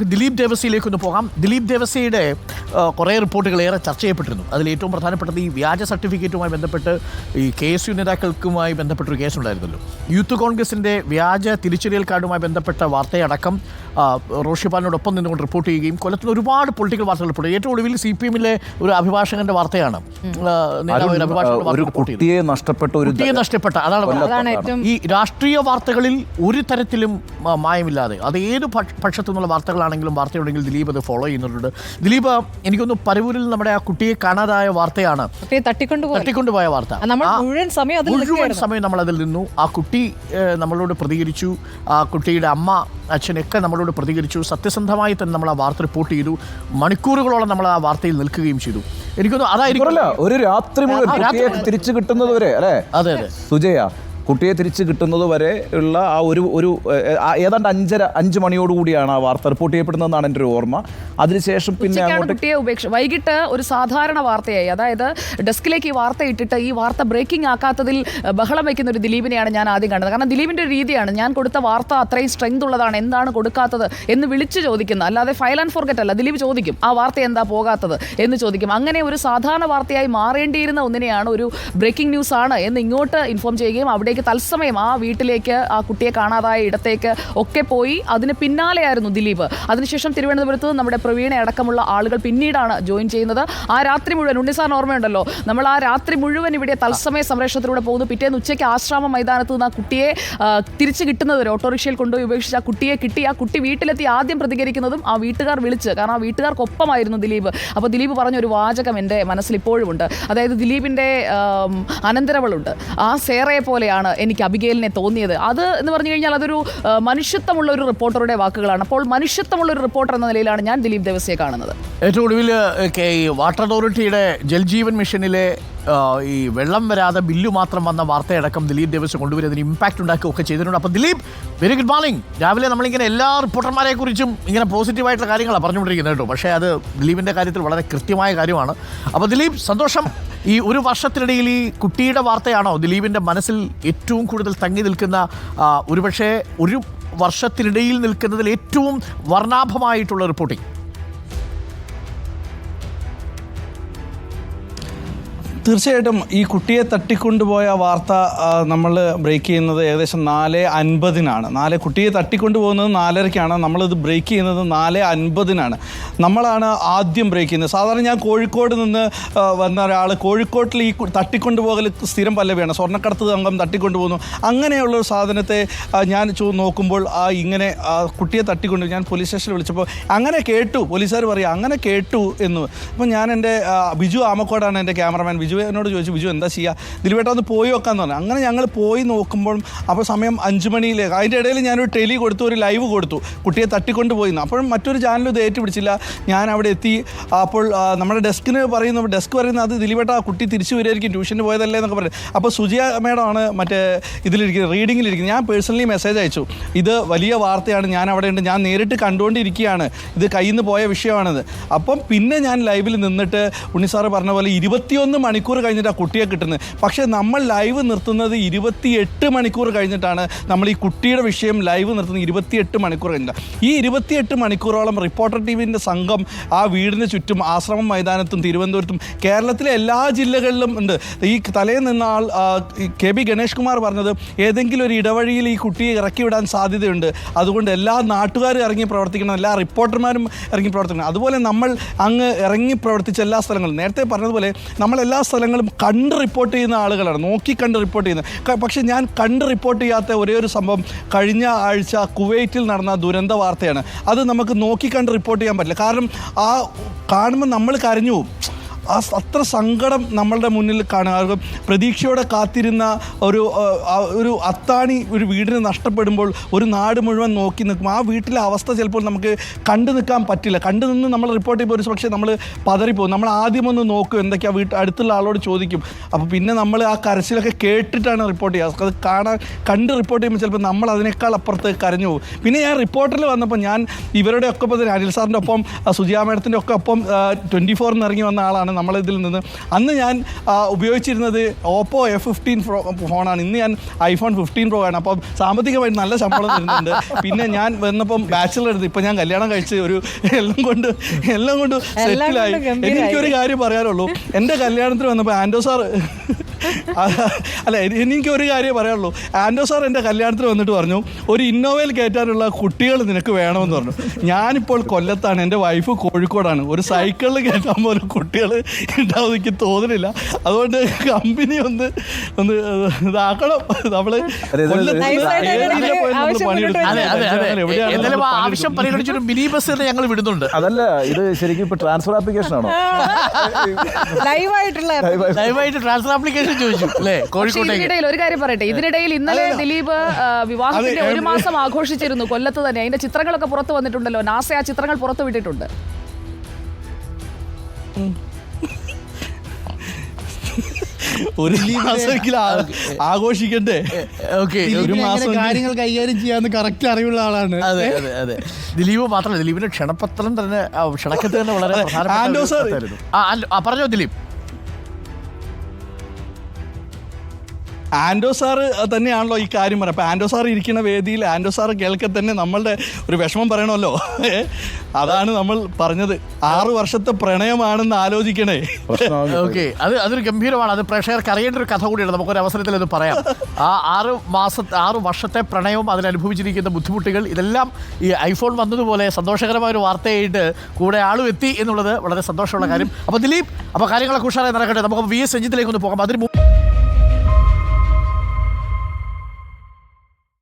ദിലീപ് ദേവസിയിലേക്കൊന്ന് പോകാം. ദിലീപ് ദേവസിയുടെ കുറേ റിപ്പോർട്ടുകൾ ഏറെ ചർച്ച ചെയ്യപ്പെട്ടിരുന്നു. അതിൽ ഏറ്റവും പ്രധാനപ്പെട്ടത് ഈ വ്യാജ സർട്ടിഫിക്കറ്റുമായി ബന്ധപ്പെട്ട് ഈ KSU നേതാക്കൾക്കുമായി ബന്ധപ്പെട്ടൊരു കേസുണ്ടായിരുന്നല്ലോ. യൂത്ത് കോൺഗ്രസിൻ്റെ വ്യാജ തിരിച്ചറിയൽ കാർഡുമായി ബന്ധപ്പെട്ട വാർത്തയടക്കം റോഷി പാലിനോടൊപ്പം നിന്നുകൊണ്ട് റിപ്പോർട്ട് ചെയ്യുകയും കൊല്ലത്തിന് ഒരുപാട് പൊളിറ്റിക്കൽ വാർത്തകൾ റിപ്പോർട്ട് ചെയ്തു. ഏറ്റവും ഒടുവിൽ CPM-ലെ ഒരു അഭിഭാഷകന്റെ വാർത്തയാണ്. കുട്ടിയെ നഷ്ടപ്പെട്ട അതാണ് ഈ രാഷ്ട്രീയ വാർത്തകളിൽ ഒരു തരത്തിലും മായമില്ലാതെ അത് ഏത് പക്ഷത്തു നിന്നുള്ള വാർത്തകളാണെങ്കിലും വാർത്തയുണ്ടെങ്കിൽ ദിലീപ് അത് ഫോളോ ചെയ്യുന്നുണ്ട്. ദിലീപ് എനിക്കൊന്ന് പരവൂരിൽ നമ്മുടെ ആ കുട്ടിയെ കാണാതായ വാർത്തയാണ്, തട്ടിക്കൊണ്ടുപോയ വാർത്ത. മുഴുവൻ സമയം നമ്മൾ അതിൽ നിന്നു. ആ കുട്ടി നമ്മളോട് പ്രതികരിച്ചു, ആ കുട്ടിയുടെ അമ്മ അച്ഛനൊക്കെ നമ്മളോട് പ്രതികരിച്ചു. സത്യസന്ധമായി തന്നെ നമ്മൾ ആ വാർത്ത റിപ്പോർട്ട് ചെയ്തു. മണിക്കൂറുകളോളം നമ്മൾ ആ വാർത്തയിൽ നിൽക്കുകയും ചെയ്തു. എനിക്കൊന്നും അതായിരിക്കും ഒരു രാത്രി മുഴുവൻ തിരിച്ചു കിട്ടുന്നത് വരെ അല്ലേ? അതെ സുജയ, കുട്ടിയെ തിരിച്ചു കിട്ടുന്നത് വരെ ഉള്ള ആ ഒരു ഏതാണ്ട് 5 മണിയോടുകൂടിയാണ് ആ വാർത്ത റിപ്പോർട്ട് ചെയ്യപ്പെടുന്നതെന്നാണ് എൻ്റെ ഒരു ഓർമ്മ. അതിനുശേഷം പിന്നെ കുട്ടിയെ വൈകിട്ട് ഒരു സാധാരണ വാർത്തയായി, അതായത് ഡെസ്കിലേക്ക് ഈ വാർത്ത ഇട്ടിട്ട് ഈ വാർത്ത ബ്രേക്കിംഗ് ആക്കാത്തതിൽ ബഹളം വയ്ക്കുന്ന ഒരു ദിലീപിനെയാണ് ഞാൻ ആദ്യം കണ്ടത്. കാരണം ദിലീപിൻ്റെ രീതിയാണ്, ഞാൻ കൊടുത്ത വാർത്ത അത്രയും സ്ട്രെങ്ത് ഉള്ളതാണ്, എന്താണ് കൊടുക്കാത്തത് എന്ന് വിളിച്ച് ചോദിക്കുന്നത്, അല്ലാതെ ഫയൽ ആൻഡ് ഫോർഗറ്റ് അല്ല. ദിലീപ് ചോദിക്കും ആ വാർത്ത എന്താ പോകാത്തത് എന്ന് ചോദിക്കും. അങ്ങനെ ഒരു സാധാരണ വാർത്തയായി മാറേണ്ടിയിരുന്ന ഒന്നിനെയാണ് ഒരു ബ്രേക്കിംഗ് ന്യൂസ് ആണ് എന്ന് ഇങ്ങോട്ട് ഇൻഫോം ചെയ്യുകയും അവിടെ തത്സമയം ആ വീട്ടിലേക്ക്, ആ കുട്ടിയെ കാണാതായ ഇടത്തേക്ക് ഒക്കെ പോയി അതിന് പിന്നാലെയായിരുന്നു ദിലീപ്. അതിനുശേഷം തിരുവനന്തപുരത്ത് നമ്മുടെ പ്രവീണ അടക്കമുള്ള ആളുകൾ പിന്നീടാണ് ജോയിൻ ചെയ്യുന്നത്. ആ രാത്രി മുഴുവൻ, ഉണ്ണിസാറിന് ഓർമ്മയുണ്ടല്ലോ, നമ്മൾ ആ രാത്രി മുഴുവൻ ഇവിടെ തത്സമയ സംപ്രേഷണത്തിലൂടെ പോകുന്നു. പിറ്റേന്ന് ഉച്ചയ്ക്ക് ആശ്രാമ മൈതാനത്ത് നിന്ന് ആ കുട്ടിയെ തിരിച്ച് കിട്ടുന്നത് വരെ ഓട്ടോറിക്ഷയിൽ കൊണ്ടുപോയി ഉപേക്ഷിച്ച് ആ കുട്ടിയെ കിട്ടി. ആ കുട്ടി വീട്ടിലെത്തി ആദ്യം പ്രതികരിക്കുന്നതും ആ വീട്ടുകാർ വിളിച്ച്, കാരണം ആ വീട്ടുകാർക്കൊപ്പമായിരുന്നു ദിലീപ്. അപ്പോൾ ദിലീപ് പറഞ്ഞൊരു വാചകം എൻ്റെ മനസ്സിൽ ഇപ്പോഴും ഉണ്ട്. അതായത് ദിലീപിൻ്റെ അനന്തരവളുണ്ട്, ആ സേറയെ പോലെയാണ് എനിക്ക് അബിഗേലിനെ തോന്നിയത്. അത് എന്ന് പറഞ്ഞു കഴിഞ്ഞാൽ അതൊരു മനുഷ്യത്വമുള്ള ഒരു റിപ്പോർട്ടറുടെ വാക്കുകളാണ്. അപ്പോൾ മനുഷ്യത്വമുള്ള ഒരു റിപ്പോർട്ടർ എന്ന നിലയിലാണ് ഞാൻ ദിലീപ് ദേവസിയെ കാണുന്നത്. ഏറ്റവും ഒടുവിൽ വാട്ടർ അതോറിറ്റിയുടെ ജൽജീവൻ മിഷനിലെ ഈ വെള്ളം വരാതെ ബില്ല് മാത്രം വന്ന വാർത്തയടക്കം ദിലീപ് ദേവസ്വം കൊണ്ടുവരുന്നതിന് ഇമ്പാക്റ്റ് ഉണ്ടാക്കുകയൊക്കെ ചെയ്തിട്ടുണ്ട്. അപ്പോൾ ദിലീപ്, വെരി ഗുഡ് മോർണിംഗ്. രാവിലെ നമ്മളിങ്ങനെ എല്ലാ റിപ്പോർട്ടർമാരെ കുറിച്ചും ഇങ്ങനെ പോസിറ്റീവായിട്ടുള്ള കാര്യങ്ങളാണ് പറഞ്ഞുകൊണ്ടിരിക്കുന്നത് കേട്ടോ. പക്ഷേ അത് ദിലീപിൻ്റെ കാര്യത്തിൽ വളരെ കൃത്യമായ കാര്യമാണ്. അപ്പോൾ ദിലീപ്, സന്തോഷം. ഈ ഒരു വർഷത്തിനിടയിൽ ഈ കുട്ടിയുടെ വാർത്തയാണോ ദിലീപിൻ്റെ മനസ്സിൽ ഏറ്റവും കൂടുതൽ തങ്ങി നിൽക്കുന്ന, ഒരുപക്ഷെ ഒരു വർഷത്തിനിടയിൽ നിൽക്കുന്നതിൽ ഏറ്റവും വർണ്ണാഭമായിട്ടുള്ള റിപ്പോർട്ടിംഗ്? തീർച്ചയായിട്ടും ഈ കുട്ടിയെ തട്ടിക്കൊണ്ടുപോയ വാർത്ത നമ്മൾ ബ്രേക്ക് ചെയ്യുന്നത് ഏകദേശം 4:50 കുട്ടിയെ തട്ടിക്കൊണ്ടുപോകുന്നത് 4:30, നമ്മളിത് ബ്രേക്ക് ചെയ്യുന്നത് 4:50 നമ്മളാണ് ആദ്യം ബ്രേക്ക് ചെയ്യുന്നത്. സാധാരണ ഞാൻ കോഴിക്കോട് നിന്ന് വന്ന ഒരാൾ, കോഴിക്കോട്ടിൽ ഈ തട്ടിക്കൊണ്ടുപോകൽ സ്ഥിരം പല്ലവിയാണ്, സ്വർണ്ണക്കടത്ത് സംഘം തട്ടിക്കൊണ്ടുപോകുന്നു. അങ്ങനെയുള്ളൊരു സാധനത്തെ ഞാൻ നോക്കുമ്പോൾ ഇങ്ങനെ കുട്ടിയെ തട്ടിക്കൊണ്ട് ഞാൻ പോലീസ് സ്റ്റേഷനിൽ വിളിച്ചപ്പോൾ അങ്ങനെ കേട്ടു, പോലീസുകാർ പറയുക അങ്ങനെ കേട്ടു എന്ന്. അപ്പോൾ ഞാൻ എൻ്റെ ബിജു ആമക്കോടാണ് എൻ്റെ ക്യാമറമാൻ. ബിജു എന്നോട് ചോദിച്ചു, ബിജു എന്താ ചെയ്യുക, ദിലീപേട്ട ഒന്ന് പോയി നോക്കാമെന്ന് പറഞ്ഞു. അങ്ങനെ ഞങ്ങൾ പോയി നോക്കുമ്പോൾ അപ്പോൾ സമയം 5 മണിയിലേക്ക്. അതിൻ്റെ ഇടയിൽ ഞാനൊരു ടെലി കൊടുത്തു, ഒരു ലൈവ് കൊടുത്തു, കുട്ടിയെ തട്ടിക്കൊണ്ട് പോയിന്ന്. അപ്പോഴും മറ്റൊരു ചാനലും ഇത് ഏറ്റുപിടിച്ചില്ല. ഞാൻ അവിടെ എത്തി. അപ്പോൾ നമ്മുടെ ഡെസ്ക് പറയുന്നത് അത് ദിലീപേട്ട കുട്ടി തിരിച്ചു വരുമായിരിക്കും, ട്യൂഷന് പോയതല്ലേ എന്നൊക്കെ പറയും. അപ്പോൾ സുജിയ മേഡമാണ് മറ്റേ ഇതിലിരിക്കുന്നത്, റീഡിങ്ങിലിരിക്കുന്നത്. ഞാൻ പേഴ്സണലി മെസ്സേജ് അയച്ചു, ഇത് വലിയ വാർത്തയാണ്, ഞാൻ അവിടെ ഉണ്ട്, ഞാൻ നേരിട്ട് കണ്ടുകൊണ്ടിരിക്കുകയാണ്, ഇത് കയ്യിൽ നിന്ന് പോയ വിഷയമാണിത്. അപ്പം പിന്നെ ഞാൻ ലൈവിൽ നിന്നിട്ട് ഉണ്ണിസാറ് പറഞ്ഞ പോലെ 21 മണിക്കൂർ കഴിഞ്ഞിട്ട് ആ കുട്ടിയെ കിട്ടുന്നത്. പക്ഷേ നമ്മൾ ലൈവ് നിർത്തുന്നത് 28 മണിക്കൂർ കഴിഞ്ഞിട്ടാണ്. നമ്മൾ ഈ കുട്ടിയുടെ വിഷയം ലൈവ് നിർത്തുന്നത് 28 മണിക്കൂർ കഴിഞ്ഞിട്ടാണ്. ഈ 28 മണിക്കൂറോളം റിപ്പോർട്ടർ ടീമിൻ്റെ സംഘം ആ വീടിന് ചുറ്റും ആശ്രമം മൈതാനത്തും തിരുവനന്തപുരത്തും കേരളത്തിലെ എല്ലാ ജില്ലകളിലും ഉണ്ട്. ഈ തലേന്ന് നിന്ന ആൾ KB ഗണേഷ് കുമാർ പറഞ്ഞത് ഏതെങ്കിലും ഒരു ഇടവഴിയിൽ ഈ കുട്ടിയെ ഇറക്കി വിടാൻ സാധ്യതയുണ്ട്, അതുകൊണ്ട് എല്ലാ നാട്ടുകാരും ഇറങ്ങി പ്രവർത്തിക്കണം, എല്ലാ റിപ്പോർട്ടർമാരും ഇറങ്ങി പ്രവർത്തിക്കണം. അതുപോലെ നമ്മൾ അങ്ങ് ഇറങ്ങി പ്രവർത്തിച്ച എല്ലാ സ്ഥലങ്ങളും, നേരത്തെ പറഞ്ഞതുപോലെ നമ്മളെല്ലാ സ്ഥലങ്ങളും കണ്ട് റിപ്പോർട്ട് ചെയ്യുന്ന ആളുകളാണ്, നോക്കി കണ്ട് റിപ്പോർട്ട് ചെയ്യുന്നത്. പക്ഷേ ഞാൻ കണ്ട് റിപ്പോർട്ട് ചെയ്യാത്ത ഒരേ ഒരു സംഭവം കഴിഞ്ഞ ആഴ്ച കുവൈറ്റിൽ നടന്ന ദുരന്ത വാർത്തയാണ്. അത് നമുക്ക് നോക്കി കണ്ട് റിപ്പോർട്ട് ചെയ്യാൻ പറ്റില്ല, കാരണം ആ കാണുമ്പോൾ നമ്മൾ കരഞ്ഞു പോകും. അത്ര സങ്കടം നമ്മളുടെ മുന്നിൽ കാണുക. പ്രതീക്ഷയോടെ കാത്തിരുന്ന ഒരു അത്താണി ഒരു വീടിന് നഷ്ടപ്പെടുമ്പോൾ ഒരു നാട് മുഴുവൻ നോക്കി നിൽക്കും. ആ വീട്ടിലെ അവസ്ഥ ചിലപ്പോൾ നമുക്ക് കണ്ടു നിൽക്കാൻ പറ്റില്ല. കണ്ടു നിന്ന് നമ്മൾ റിപ്പോർട്ട് ചെയ്യുമ്പോൾ ഒരു പക്ഷേ നമ്മൾ പതറിപ്പോകും. നമ്മൾ ആദ്യം ഒന്ന് നോക്കും, എന്തൊക്കെയാണ് അടുത്തുള്ള ആളോട് ചോദിക്കും. അപ്പോൾ പിന്നെ നമ്മൾ ആ കരച്ചിലൊക്കെ കേട്ടിട്ടാണ് റിപ്പോർട്ട് ചെയ്യുക. അത് കണ്ട് റിപ്പോർട്ട് ചെയ്യുമ്പോൾ ചിലപ്പോൾ നമ്മൾ അതിനേക്കാൾ അപ്പുറത്ത് കരഞ്ഞു പോകും. പിന്നെ ഞാൻ റിപ്പോർട്ടറിൽ വന്നപ്പോൾ ഞാൻ ഇവരുടെ ഒക്കെ ഒപ്പം, അനിൽ സാറിൻ്റെ ഒപ്പം, സുജിയ മേഡത്തിൻ്റെ ഒക്കെ ഒപ്പം 24 ഇറങ്ങി വന്ന ആളാണ്. നമ്മളിതിൽ നിന്ന്. അന്ന് ഞാൻ ഉപയോഗിച്ചിരുന്നത് ഓപ്പോ F15 ഫോണാണ്. ഇന്ന് ഞാൻ iPhone 15 Pro ആണ്. അപ്പം സാമ്പത്തികമായിട്ട് നല്ല ശമ്പളം തരുന്നുണ്ട്. പിന്നെ ഞാൻ വന്നപ്പം ബാച്ചിലർ എടുത്ത് ഇപ്പം ഞാൻ കല്യാണം കഴിച്ച് ഒരു എല്ലാം കൊണ്ട് സെറ്റിലായി. എനിക്കൊരു കാര്യം പറയാനുള്ളൂ, എൻ്റെ കല്യാണത്തിന് വന്നപ്പോൾ ആൻഡോ സാർ അല്ല എനിക്കൊരു കാര്യം പറയാനുള്ളൂ. ആൻഡോ സാർ എൻ്റെ കല്യാണത്തിന് വന്നിട്ട് പറഞ്ഞു, ഒരു ഇന്നോവയിൽ കയറ്റാനുള്ള കുട്ടികൾ നിനക്ക് വേണമെന്ന് പറഞ്ഞു. ഞാനിപ്പോൾ കൊല്ലത്താണ്, എൻ്റെ വൈഫ് കോഴിക്കോടാണ്. ഒരു സൈക്കിളിൽ കയറ്റാൻ പോലും കുട്ടികൾ ഉണ്ടാവും എനിക്ക് തോന്നുന്നില്ല. അതുകൊണ്ട് കമ്പനി ഒന്ന് ഇതാക്കണം. നമ്മള് ആവശ്യം പരിഗണിച്ചൊരു മിനി ബസ് തന്നെ ഞങ്ങൾ വിടുന്നുണ്ട്. അതല്ല, ഇത് ശരിക്കും ഇപ്പൊ ട്രാൻസ്ഫർ ആപ്ലിക്കേഷൻ ആണോ? ലൈവായിട്ട് ട്രാൻസ്ഫർ ആപ്ലിക്കേഷൻ ചോദിച്ചു അല്ലേ കോഴിക്കോട്ടേക്ക്. ഇതിനിടയിൽ ഒരു കാര്യം പറയട്ടെ, ഇതിനിടയിൽ ഇന്നലെ ദിലീപ് വിവാഹത്തിന്റെ 1 മാസം ആഘോഷിച്ചിരുന്നു കൊല്ലത്ത് തന്നെ. അതിന്റെ ചിത്രങ്ങളൊക്കെ പുറത്തു വന്നിട്ടുണ്ടല്ലോ. നാസ ആ ചിത്രങ്ങൾ പുറത്തു വിട്ടിട്ടുണ്ട്. ഒരു മാസമെങ്കിലും ആഘോഷിക്കണ്ടേ? ഒരു മാസം കാര്യങ്ങൾ കൈകാര്യം ചെയ്യാന്ന് കറക്റ്റ് അറിവുള്ള ആളാണ്. അതെ അതെ അതെ. ദിലീപ് മാത്രമല്ല, ദിലീപിന്റെ ക്ഷണപത്രം തന്നെ ക്ഷണക്കത്ത് തന്നെ വളരെ പ്രധാനപ്പെട്ട. പറഞ്ഞോ ദിലീപ്. ആൻഡോ സാറ് തന്നെയാണല്ലോ ഈ കാര്യം പറയുക. അപ്പോൾ ആൻഡോ സാർ ഇരിക്കുന്ന വേദിയിൽ ആൻഡോ സാർ കേൾക്കെ തന്നെ നമ്മളുടെ ഒരു വിഷമം പറയണമല്ലോ. അതാണ് നമ്മൾ പറഞ്ഞത്. 6 വർഷത്തെ പ്രണയമാണെന്ന് ആലോചിക്കണേ. ഓക്കെ, അതൊരു ഗംഭീരമാണ്. അത് പ്രേക്ഷകർക്ക് അറിയേണ്ട ഒരു കഥ കൂടിയാണ്. നമുക്കൊരു അവസരത്തിൽ അത് പറയാം. ആ 6 വർഷത്തെ പ്രണയവും അതിനനുഭവിച്ചിരിക്കുന്ന ബുദ്ധിമുട്ടുകൾ ഇതെല്ലാം ഈ ഐഫോൺ വന്നതുപോലെ സന്തോഷകരമായ ഒരു വാർത്തയായിട്ട് കൂടെ ആളും എത്തി എന്നുള്ളത് വളരെ സന്തോഷമുള്ള കാര്യം. അപ്പോൾ ദിലീപ്, അപ്പോൾ കാര്യങ്ങളൊക്കെ ഉഷാറായി നടക്കട്ടെ. നമുക്ക് VS രഞ്ജിത്തിലേക്ക് ഒന്ന് പോകാം. അതിന്